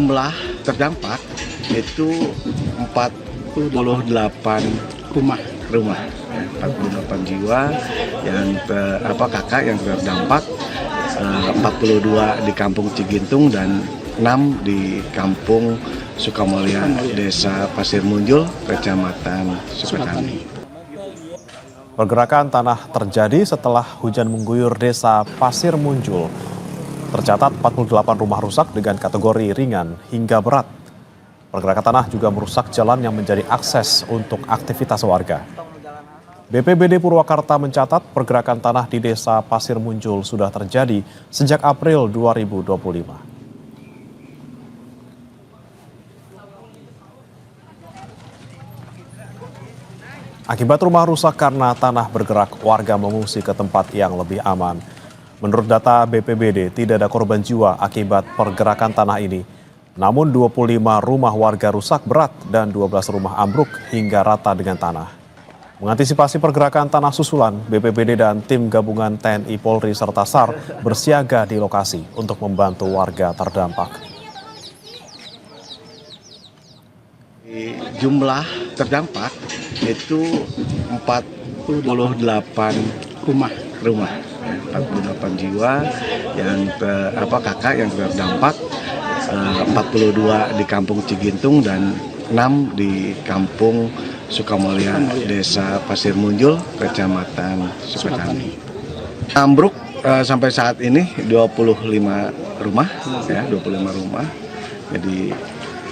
jumlah terdampak itu 48 rumah, 48 jiwa yang kakak yang terdampak, 42 di Kampung Cigintung dan 6 di Kampung Sukamulya, Desa Pasir Munjul, Kecamatan Sukatani. Pergerakan tanah terjadi setelah hujan mengguyur Desa Pasir Munjul. Tercatat 48 rumah rusak dengan kategori ringan hingga berat. Pergerakan tanah juga merusak jalan yang menjadi akses untuk aktivitas warga. BPBD Purwakarta mencatat pergerakan tanah di Desa Pasir Munjul sudah terjadi sejak April 2025. Akibat rumah rusak karena tanah bergerak, warga mengungsi ke tempat yang lebih aman. Menurut data BPBD, tidak ada korban jiwa akibat pergerakan tanah ini. Namun 25 rumah warga rusak berat dan 12 rumah ambruk hingga rata dengan tanah. Mengantisipasi pergerakan tanah susulan, BPBD dan tim gabungan TNI Polri serta SAR bersiaga di lokasi untuk membantu warga terdampak. Jumlah terdampak itu 48 rumah, 48 jiwa yang kakak yang terdampak, 42 di Kampung Cigintung dan 6 di Kampung Sukamulya, Desa Pasir Munjul, Kecamatan Sukatani. Ambruk sampai saat ini 25 rumah, ya 25 rumah. Jadi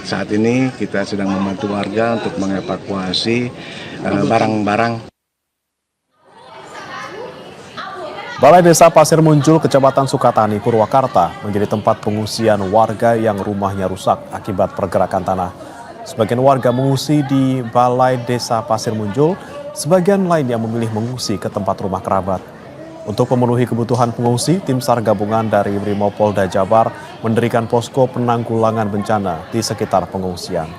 saat ini kita sedang membantu warga untuk mengevakuasi barang-barang. Balai Desa Pasir Munjul, Kecamatan Sukatani, Purwakarta menjadi tempat pengungsian warga yang rumahnya rusak akibat pergerakan tanah. Sebagian warga mengungsi di Balai Desa Pasir Munjul, sebagian lain yang memilih mengungsi ke tempat rumah kerabat. Untuk memenuhi kebutuhan pengungsi, tim SAR gabungan dari Brimopolda Jabar mendirikan posko penanggulangan bencana di sekitar pengungsian.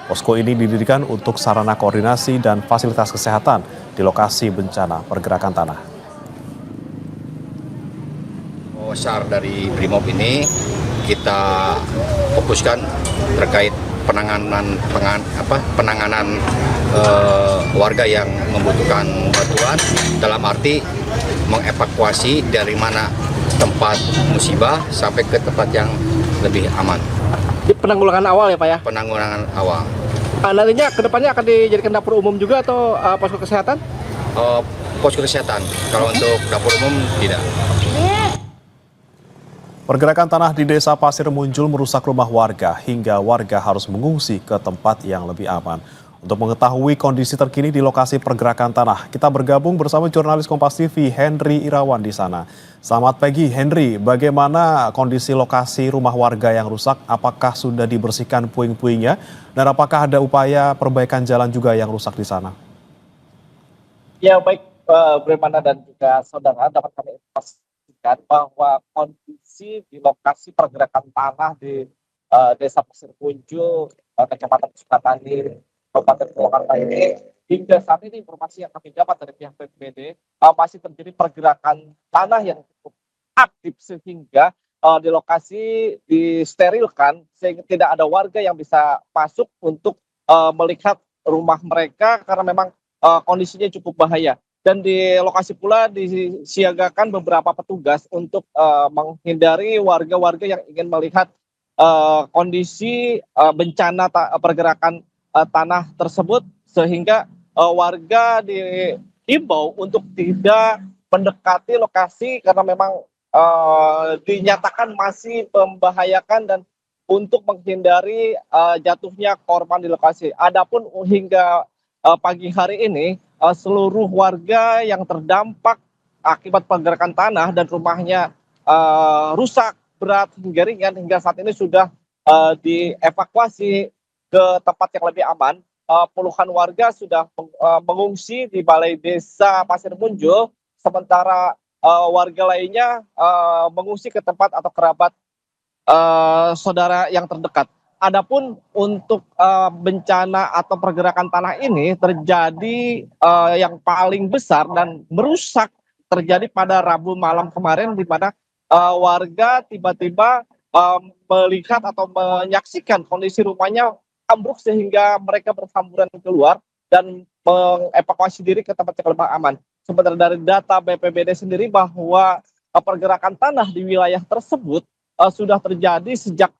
Posko ini didirikan untuk sarana koordinasi dan fasilitas kesehatan di lokasi bencana pergerakan tanah. SAR dari Brimob ini kita fokuskan terkait penanganan warga yang membutuhkan bantuan, dalam arti mengevakuasi dari mana tempat musibah sampai ke tempat yang lebih aman. Di penanggulangan awal ya Pak ya? Penanggulangan awal. Nantinya kedepannya akan dijadikan dapur umum juga atau posko kesehatan? Posko kesehatan, kalau untuk dapur umum tidak. Pergerakan tanah di Desa Pasir Munjul merusak rumah warga hingga warga harus mengungsi ke tempat yang lebih aman. Untuk mengetahui kondisi terkini di lokasi pergerakan tanah, kita bergabung bersama jurnalis Kompas TV Henry Irawan di sana. Selamat pagi Henry, bagaimana kondisi lokasi rumah warga yang rusak? Apakah sudah dibersihkan puing-puingnya? Dan apakah ada upaya perbaikan jalan juga yang rusak di sana? Ya baik, Bremana dan juga saudara, dapat kami informasikan bahwa kondisi di lokasi pergerakan tanah di Desa Pasir Munjul, Kecamatan Sukatani, Kabupaten Purwakarta ini, hingga saat ini informasi yang kami dapat dari pihak BPBD masih terjadi pergerakan tanah yang cukup aktif sehingga di lokasi disterilkan sehingga tidak ada warga yang bisa masuk untuk melihat rumah mereka karena memang kondisinya cukup bahaya. Dan di lokasi pula disiagakan beberapa petugas untuk menghindari warga-warga yang ingin melihat kondisi bencana pergerakan tanah tersebut, sehingga warga diimbau untuk tidak mendekati lokasi karena memang dinyatakan masih membahayakan dan untuk menghindari jatuhnya korban di lokasi. Adapun hingga pagi hari ini seluruh warga yang terdampak akibat pergerakan tanah dan rumahnya rusak berat hingga ringan hingga saat ini sudah dievakuasi ke tempat yang lebih aman. Puluhan warga sudah mengungsi di Balai Desa Pasir Munjul, sementara warga lainnya mengungsi ke tempat atau kerabat saudara yang terdekat. Adapun untuk bencana atau pergerakan tanah ini terjadi yang paling besar dan merusak terjadi pada Rabu malam kemarin, di mana warga tiba-tiba melihat atau menyaksikan kondisi rumahnya ambruk sehingga mereka berhamburan keluar dan mengevakuasi diri ke tempat yang lebih aman. Sementara dari data BPBD sendiri bahwa pergerakan tanah di wilayah tersebut sudah terjadi sejak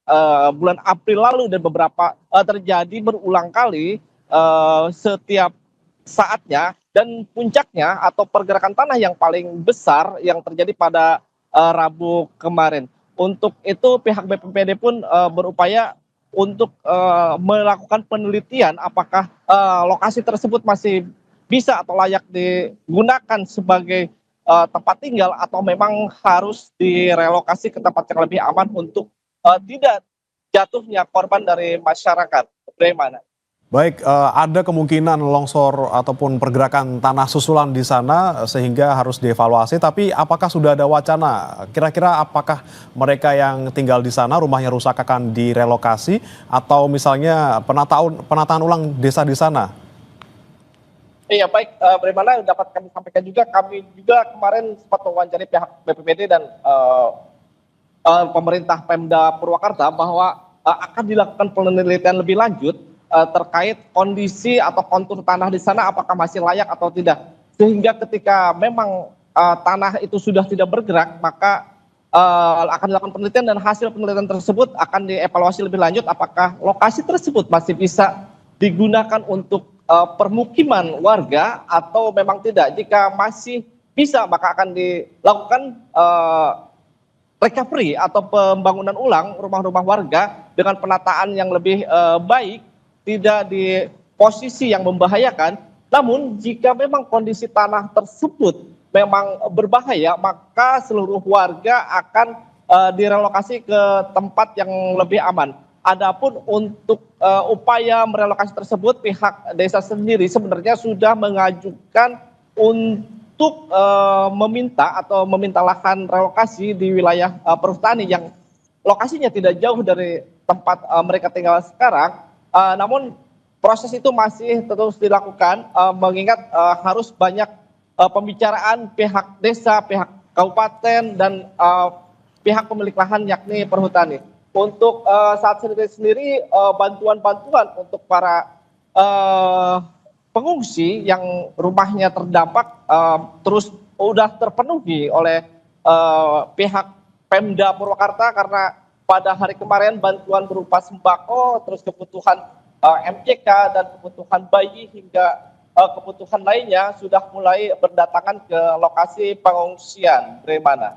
bulan April lalu dan beberapa terjadi berulang kali setiap saatnya, dan puncaknya atau pergerakan tanah yang paling besar yang terjadi pada Rabu kemarin. Untuk itu pihak BPBD pun berupaya untuk melakukan penelitian apakah lokasi tersebut masih bisa atau layak digunakan sebagai tempat tinggal atau memang harus direlokasi ke tempat yang lebih aman untuk tidak jatuhnya korban dari masyarakat. Bagaimana? Baik, ada kemungkinan longsor ataupun pergerakan tanah susulan di sana sehingga harus dievaluasi, tapi apakah sudah ada wacana? Kira-kira apakah mereka yang tinggal di sana rumahnya rusak akan direlokasi atau misalnya penataan ulang desa di sana? Iya baik, bagaimana dapat kami sampaikan juga, kami juga kemarin sempat mewawancari pihak BPBD dan pemerintah Pemda Purwakarta bahwa akan dilakukan penelitian lebih lanjut terkait kondisi atau kontur tanah di sana apakah masih layak atau tidak. Sehingga ketika memang tanah itu sudah tidak bergerak, maka akan dilakukan penelitian dan hasil penelitian tersebut akan dievaluasi lebih lanjut apakah lokasi tersebut masih bisa digunakan untuk permukiman warga atau memang tidak. Jika masih bisa maka akan dilakukan recovery atau pembangunan ulang rumah-rumah warga dengan penataan yang lebih baik, tidak di posisi yang membahayakan. Namun jika memang kondisi tanah tersebut memang berbahaya, maka seluruh warga akan direlokasi ke tempat yang lebih aman. Adapun untuk upaya merelokasi tersebut, pihak desa sendiri sebenarnya sudah mengajukan untuk meminta lahan relokasi di wilayah perhutani yang lokasinya tidak jauh dari tempat mereka tinggal sekarang. Namun proses itu masih terus dilakukan mengingat harus banyak pembicaraan pihak desa, pihak kabupaten dan pihak pemilik lahan yakni perhutani. Untuk saat sendiri bantuan-bantuan untuk para pengungsi yang rumahnya terdampak terus sudah terpenuhi oleh pihak Pemda Purwakarta, karena pada hari kemarin bantuan berupa sembako, terus kebutuhan MCK dan kebutuhan bayi hingga kebutuhan lainnya sudah mulai berdatangan ke lokasi pengungsian. Bagaimana?